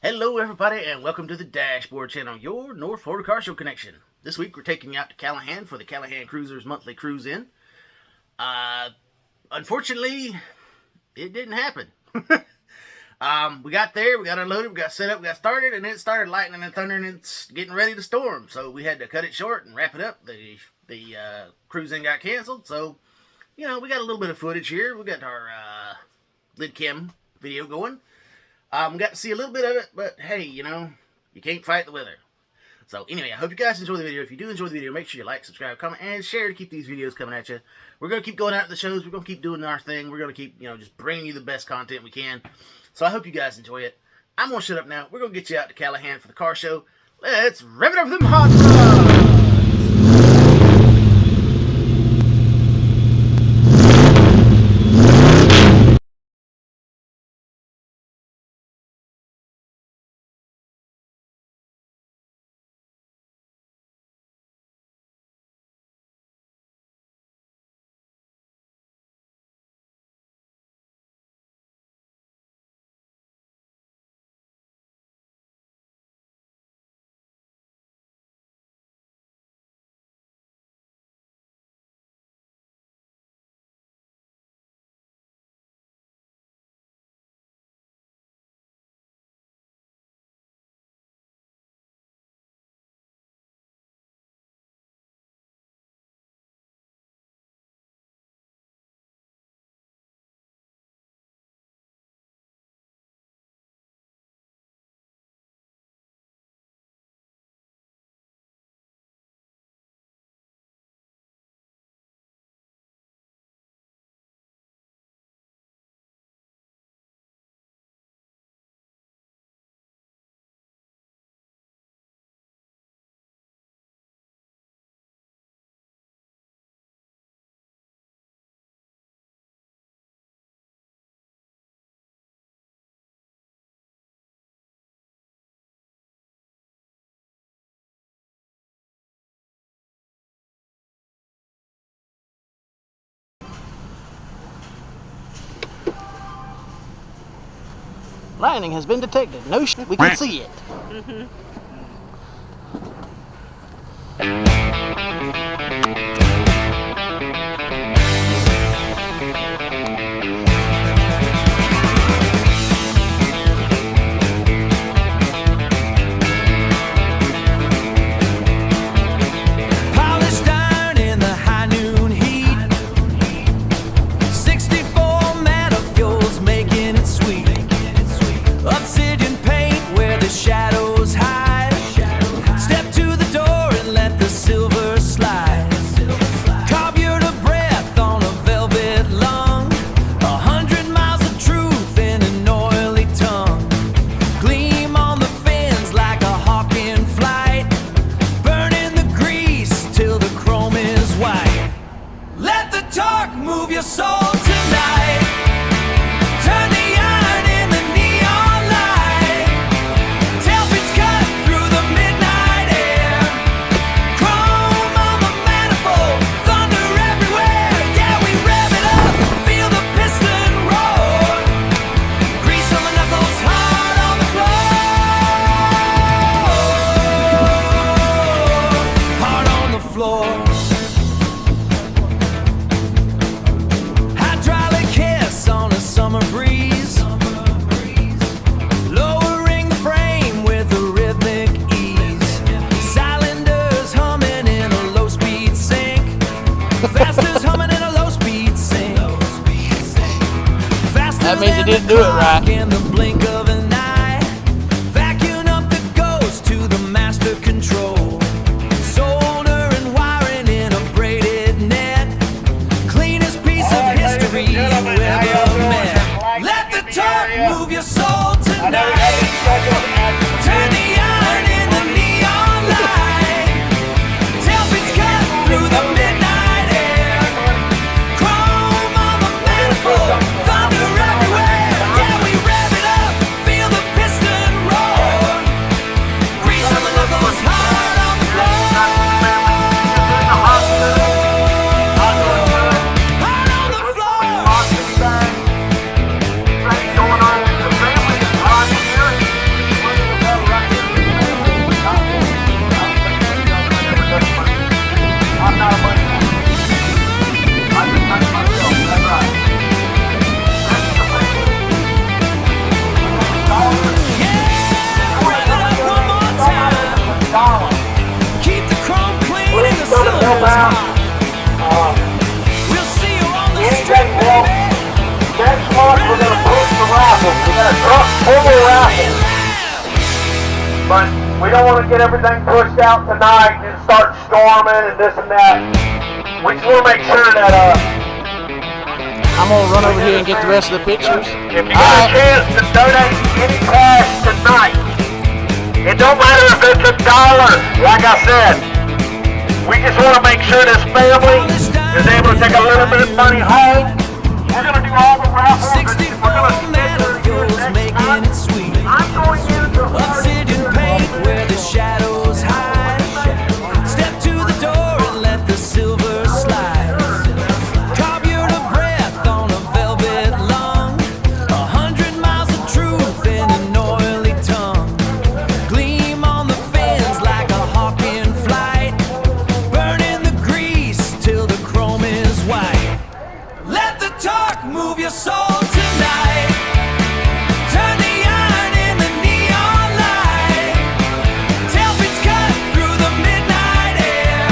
Hello everybody and welcome to the Dashboard Channel, your North Florida car show connection. This week we're taking you out to Callahan for the Callahan Cruisers monthly cruise in. Unfortunately, it didn't happen. We got there, we got unloaded, we got set up, we got started, and it started lightning and thunder and it's getting ready to storm. So we had to cut it short and wrap it up. The cruise in got canceled, so we got a little bit of footage here. We got our lid cam video going. We got to see a little bit of it, but hey, you can't fight the weather. So anyway, I hope you guys enjoy the video. If you do enjoy the video, make sure you like, subscribe, comment, and share to keep these videos coming at you. We're going to keep going out to the shows. We're going to keep doing our thing. We're going to keep, just bringing you the best content we can. So I hope you guys enjoy it. I'm going to shut up now. We're going to get you out to Callahan for the car show. Let's rev it up for them hot rods! Lightning has been detected. No shit, we can see it. Move your soul tonight. Turn the iron in the neon light. Tailbeats cut through the midnight air. Chrome on the manifold, thunder everywhere. Yeah, we rev it up, feel the piston roar. Grease on the knuckles, hard on the floor. Hard on the floor. Summer breeze, lowering the frame with a rhythmic ease. Cylinders humming in a low-speed sync. Fasters humming in a low-speed sync. That means you didn't do it right. In the blink of an eye, vacuuming up the ghost to the master control. Soldering wiring in a braided net. Cleanest piece of history you ever met. Let the torque move your soul tonight. Turn the iron in the neon light. Tailbeats cut through the midnight air. Chrome on the manifold, thunder everywhere. Yeah, we full raffle. But we don't want to get everything pushed out tonight and start storming and this and that. We just want to make sure that I'm gonna run over here and get the rest of the pictures. if you got a chance to donate any cash tonight, it don't matter if it's $1, like I said. We just want to make sure this family is able to take a little bit of money home. We're going to do all the raffles. 64 metaphors making it sweet. I'm going into Obsidian paint where the shadows hide. Step to the door and let the silver slide. Carve you to breath on a velvet lung. 100 miles of truth in an oily tongue. Gleam on the fins like a hawk in flight. Burning the grease till the chrome is white. Let the talk move your soul tonight. Turn the iron in the neon light. Tailfits cut through the midnight air.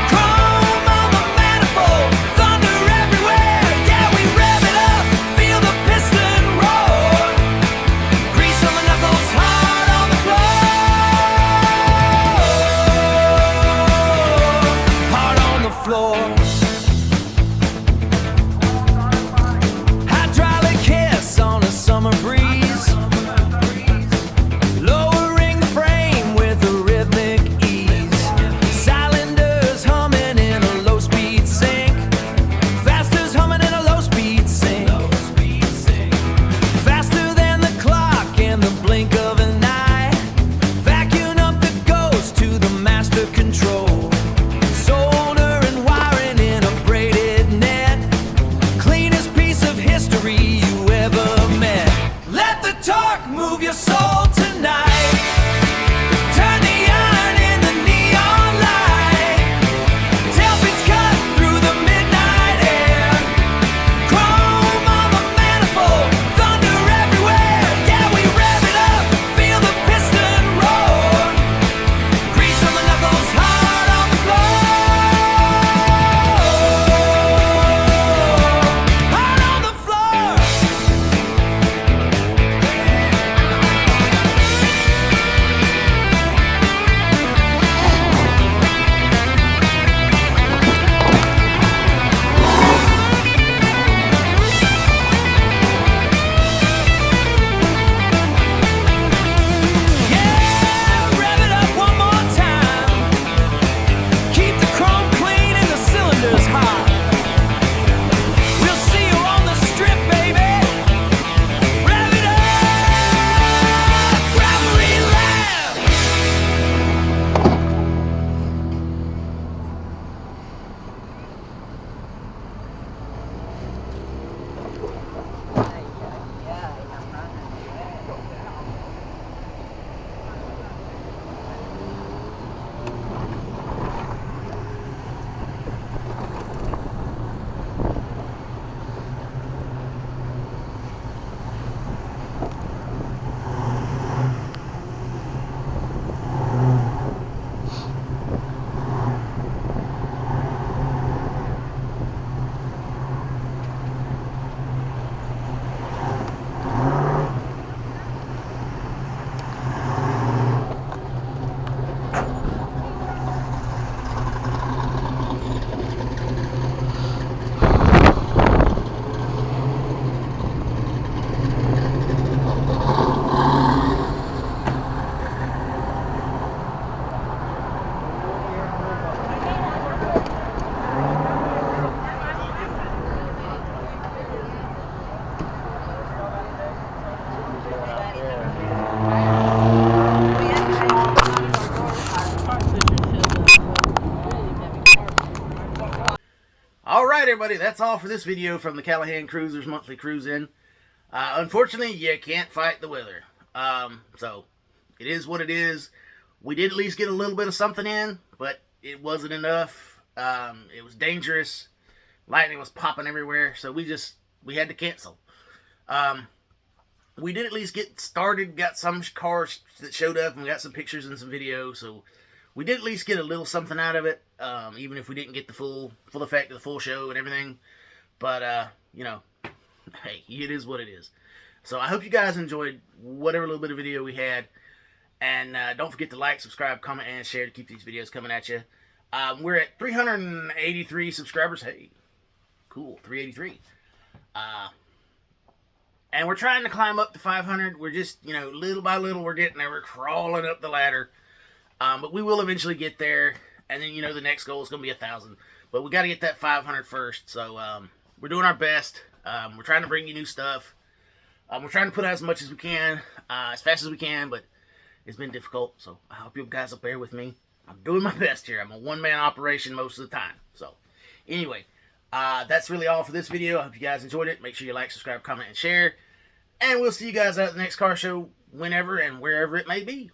Chrome on the manifold, thunder everywhere. Yeah, we rev it up, feel the piston roar. Grease on the knuckles, hard on the floor. Hard on the floor. Hydraulic hiss on a summer breeze. Lowering the frame with a rhythmic ease. Cylinders humming in a low-speed sync. Fasters humming in a low-speed sync. Faster than the clock in the blink of an eye. Vacuum up the ghost to the master control. Soldering wiring in a braided net. Cleanest piece of history you ever met. Let the torque move your soul tonight. Turn the iron in the neon light. Tailfits cut through the midnight air. Chrome on the manifold, thunder everywhere. Yeah, we rev it up, feel the piston roar. Grease on the knuckles, hard on the floor. Hard on the floor. Yeah, rev it up one more time. Keep the chrome clean and the cylinders hot. We'll see you on the strip, baby. Rev it up, Gravity Lab. All right, everybody, that's all for this video from the Callahan Cruisers Monthly Cruise In. Unfortunately, you can't fight the weather. So it is what it is. We did at least get a little bit of something in, but it wasn't enough. It was dangerous. Lightning was popping everywhere, so we had to cancel. We did at least get started, got some cars that showed up, and we got some pictures and some videos, so we did at least get a little something out of it, even if we didn't get the full effect of the full show and everything. But, you know, hey, it is what it is. So I hope you guys enjoyed whatever little bit of video we had. And don't forget to like, subscribe, comment, and share to keep these videos coming at you. We're at 383 subscribers. Hey, cool, 383. And we're trying to climb up to 500. We're just, little by little, we're getting there. We're crawling up the ladder. But we will eventually get there. And then, the next goal is going to be 1,000. But we got to get that 500 first. So we're doing our best. We're trying to bring you new stuff. We're trying to put out as much as we can, as fast as we can. But it's been difficult. So I hope you guys will bear with me. I'm doing my best here. I'm a one-man operation most of the time. So anyway, that's really all for this video. I hope you guys enjoyed it. Make sure you like, subscribe, comment, and share. And we'll see you guys at the next car show whenever and wherever it may be.